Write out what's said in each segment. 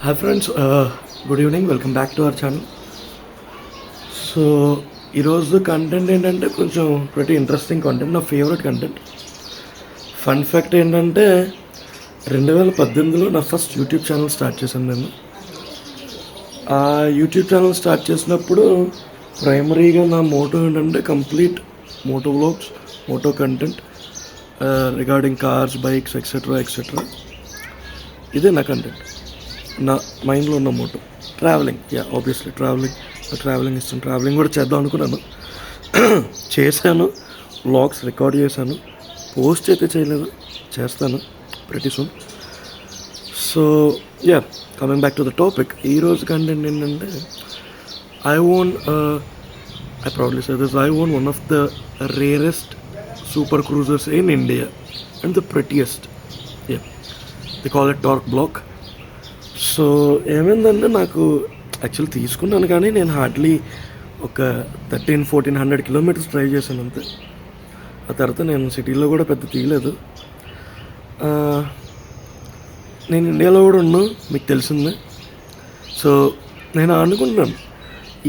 Hi friends, good evening. Welcome back to our channel. So ఈరోజు content ఏంటంటే కొంచెం ప్రతి ఇంట్రెస్టింగ్ కంటెంట్, నా ఫేవరెట్ కంటెంట్. ఫన్ ఫ్యాక్ట్ ఏంటంటే 2018లో నా ఫస్ట్ యూట్యూబ్ ఛానల్ స్టార్ట్ చేశాను నేను. ఆ యూట్యూబ్ ఛానల్ స్టార్ట్ చేసినప్పుడు ప్రైమరీగా నా మోటో ఏంటంటే complete moto vlogs, moto content regarding cars, bikes etcetera etcetera. ఇదే నా కంటెంట్, నా మైండ్లో ఉన్న మోటో. ట్రావెలింగ్, ఆబ్వియస్లీ ట్రావెలింగ్ ఇష్టం. ట్రావెలింగ్ కూడా చేద్దాం అనుకున్నాను, చేశాను. వ్లాగ్స్ రికార్డ్ చేశాను, పోస్ట్ అయితే చేయలేదు, చేస్తాను pretty soon. So coming back to the topic. ఈరోజు కంటెంట్ ఏంటంటే I proudly say this, I own one of the rarest super cruisers in India and the prettiest. They call it Torque Block. So ఏమైందంటే నాకు actual తీసుకున్నాను, కానీ నేను hardly ఒక 1300-1400 kilometres drive చేశాను అంతే. ఆ తర్వాత నేను సిటీలో కూడా పెద్ద తీయలేదు. నేను ఇండియాలో కూడా ఉన్నాను, మీకు తెలిసిందే. సో నేను అనుకుంటున్నాను,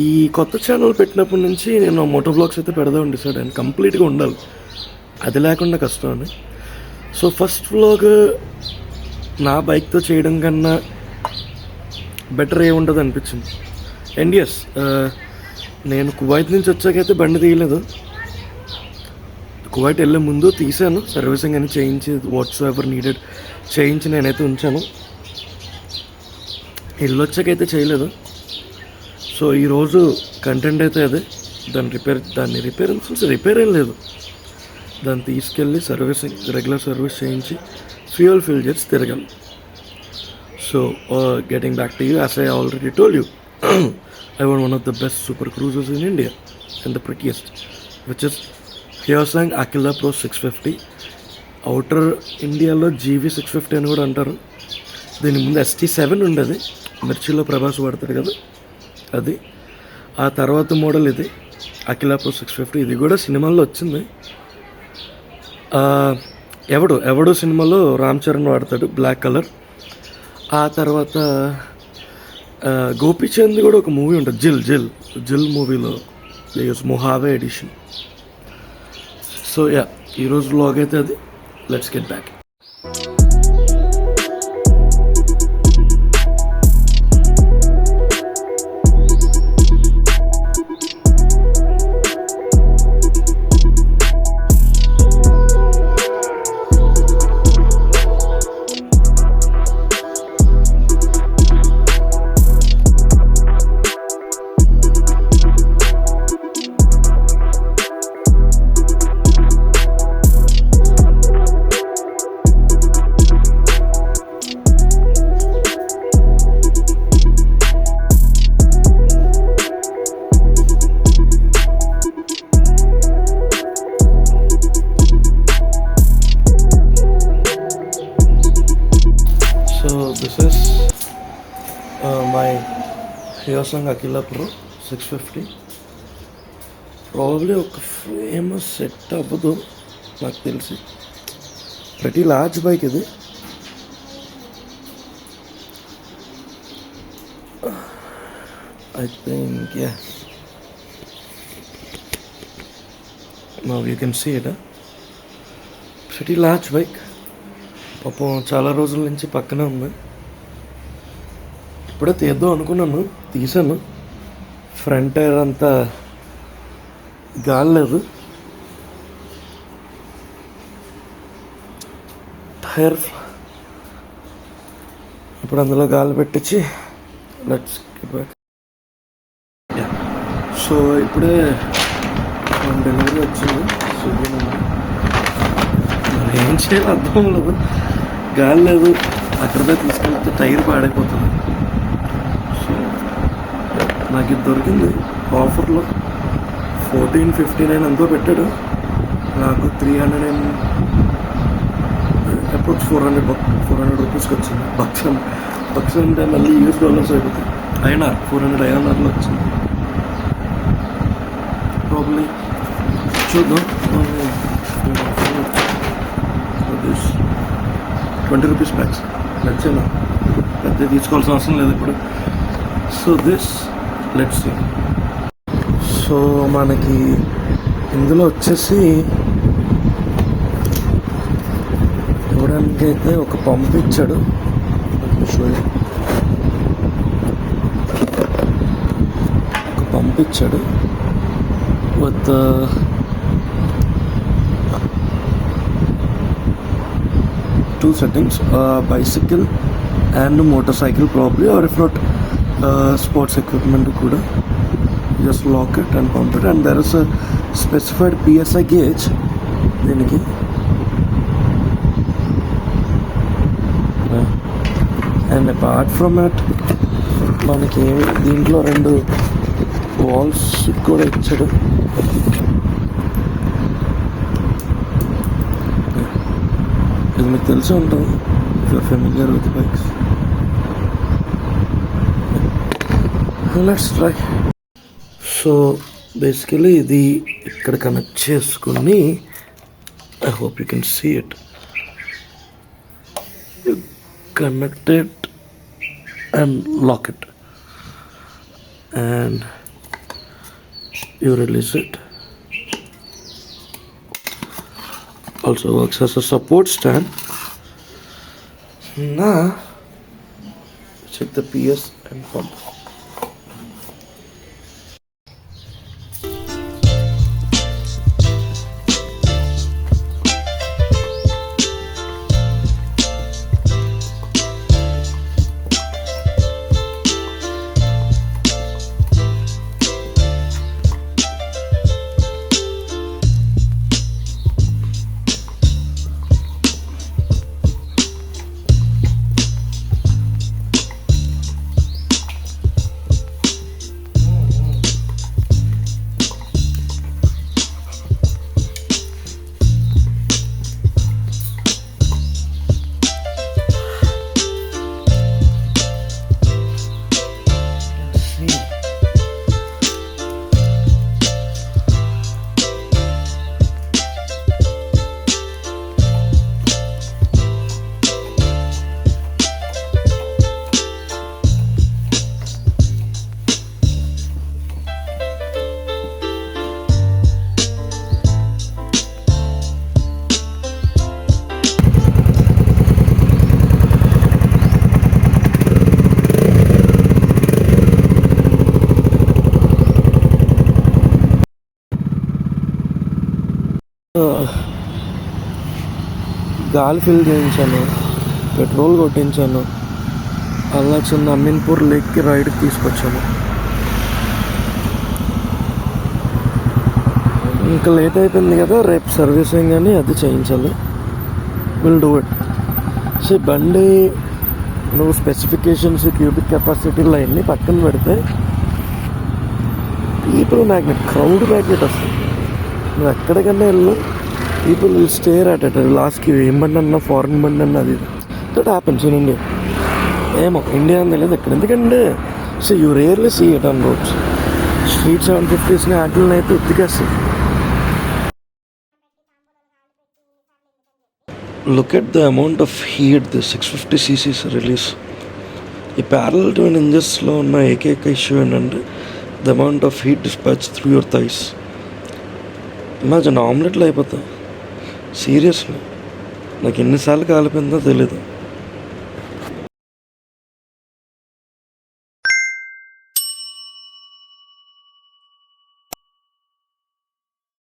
ఈ కొత్త ఛానల్ పెట్టినప్పటి నుంచి నేను మోటో బ్లాగ్స్ అయితే పెడదామని డిసైడ్ అయ్యాను. కంప్లీట్గా ఉండాలి, అది లేకుండా కష్టం అని. సో ఫస్ట్ వ్లాగ్ నా బైక్తో చేయడం కన్నా బెటర్ ఏముంటుంది అనిపించింది. అండ్ నేను కువైట్ నుంచి వచ్చాకైతే బండి తీయలేదు. కువైట్ వెళ్ళే ముందు తీసాను, సర్వీసింగ్ అని చేయించి వాట్స్ ఎవర్ నీడెడ్ చేయించి నేనైతే ఉంచాను. ఇల్లు వచ్చాకైతే చేయలేదు. సో ఈరోజు కంటెంట్ అయితే అదే. దాన్ని రిపేర్ ఏం లేదు, దాన్ని తీసుకెళ్ళి సర్వీసింగ్, రెగ్యులర్ సర్వీస్ చేయించి ఫ్యూయల్ ఫిల్ చేసి తిరగాలి. So getting back to you, as I already told you, I want one of the best super cruisers in India and the prettiest, which is Hyosung Aquila Pro 650. Outer ఇండియాలో GV 650 అని కూడా అంటారు. దీని ముందు ST7 ఉండేది, మిర్చిలో ప్రభాస్ వాడతాడు కదా, అది. ఆ తర్వాత మోడల్ ఇది అకిలా ప్రో 650. ఇది కూడా సినిమాల్లో వచ్చింది. ఎవడు సినిమాలో రామ్ చరణ్ వాడతాడు, బ్లాక్ కలర్. ఆ తర్వాత గోపీచంద్ కూడా ఒక మూవీ ఉంటుంది, జిల్ మూవీలో యూస్ మొహావే ఎడిషన్. సో ఈరోజు వ్లాగ్ అయితే అది. Let's get back. This is my Hyosung Aquila Pro 650. Probably ఒక ఫేమస్ సెట్ అవ్వదు నాకు తెలిసి, ప్రతి లార్జ్ బైక్ ఇది. I think now you can see it, pretty large bike. పాపం చాలా రోజుల నుంచి పక్కనే ఉంది. ఇప్పుడే తీద్దాం అనుకున్నాను, తీసాను. ఫ్రంట్ టైర్ అంతా గాలి లేదు, టైర్ ఇప్పుడు అందులో గాలి పెట్టించి లెట్స్ గెట్ బ్యాక్. సో ఇప్పుడే డెలివరీ వచ్చింది స్విగ్గీ నుండి. ఏం చేయాలి అర్థం లేదు, గాలి లేదు. అక్కడే తీసుకెళ్తే టైర్ పాడైపోతుంది. సో నాకు ఇది దొరికింది ఆఫర్లో, 1459 ఎంతో పెట్టాడు. నాకు 300 అప్రోచ్ 400 రూపీస్కి వచ్చింది. బక్స్ అంటే మళ్ళీ $US అయిపోతాయి. అయినా 400 INRలో వచ్చింది. ప్రాబ్లీ చూద్దాం. 20 రూపీస్ ప్యాక్స్. నచ్చాను. పెద్ద తీసుకోవాల్సిన అవసరం లేదు ఇప్పుడు. So this let's see. So మనకి ఇందులో వచ్చేసి చూడడానికి అయితే ఒక పంప్ ఇచ్చాడు. ఒక పంప్ ఇచ్చాడు with two settings, bicycle and motorcycle probably, or if not sports equipment kuda. Just lock it and pump it, and there is a specified PSI gauge దీనికి. అండ్ అపార్ట్ ఫ్రమ్ ఇట్ మనకి దీంట్లో 2 walls కూడా ఇచ్చాడు. ఇది మీకు తెలిసి ఉంటుంది, familiar with bikes. Let's try. So basically ఇది ఇక్కడ కనెక్ట్ చేసుకుని, I hope you can see it, connect it and lock it and you release it. Also works as a support stand. Now check the PS and pump. గాలి fill చేయించాను, petrol కొట్టించాను, అలా చిన్న అమీన్పూర్ లేక్కి రైడ్కి తీసుకొచ్చాను. ఇంకా late అయిపోయింది కదా, రేపు సర్వీసింగ్ అని అది చేయించాలి. Will do it. సో బండి నువ్వు స్పెసిఫికేషన్స్, క్యూబిక్ కెపాసిటీలు అవన్నీ పక్కన పెడితే పీపుల్ మ్యాగ్నెట్, క్రౌడ్ మ్యాగ్నెట్ వస్తుంది. నువ్వు ఎక్కడికన్నా వెళ్ళు, people will stare at it. లాస్ట్కి ఏం బండి అన్నా, ఫారెన్ బండి అన్నా, అది దట్ హ్యాపెన్స్ ఇన్ ఇండియా. ఏమో ఇండియా అని తెలియదు ఎక్కడ, ఎందుకంటే so you rarely see it on roads. Street 750స్ని వాటిని అయితే ఉత్తికేస్తాయి. Look at the amount of heat the 650cc's release. ఈ ప్యారలల్ ట్విన్ ఇంజన్స్లో ఉన్న ఏకైక ఇష్యూ ఏంటంటే the amount of heat dispatch through your thighs. Imagine ఆమ్లెట్లు అయిపోతాయి. సీరియస్లీ నాకు ఎన్నిసార్లు కాలిపోయిందో తెలీదు.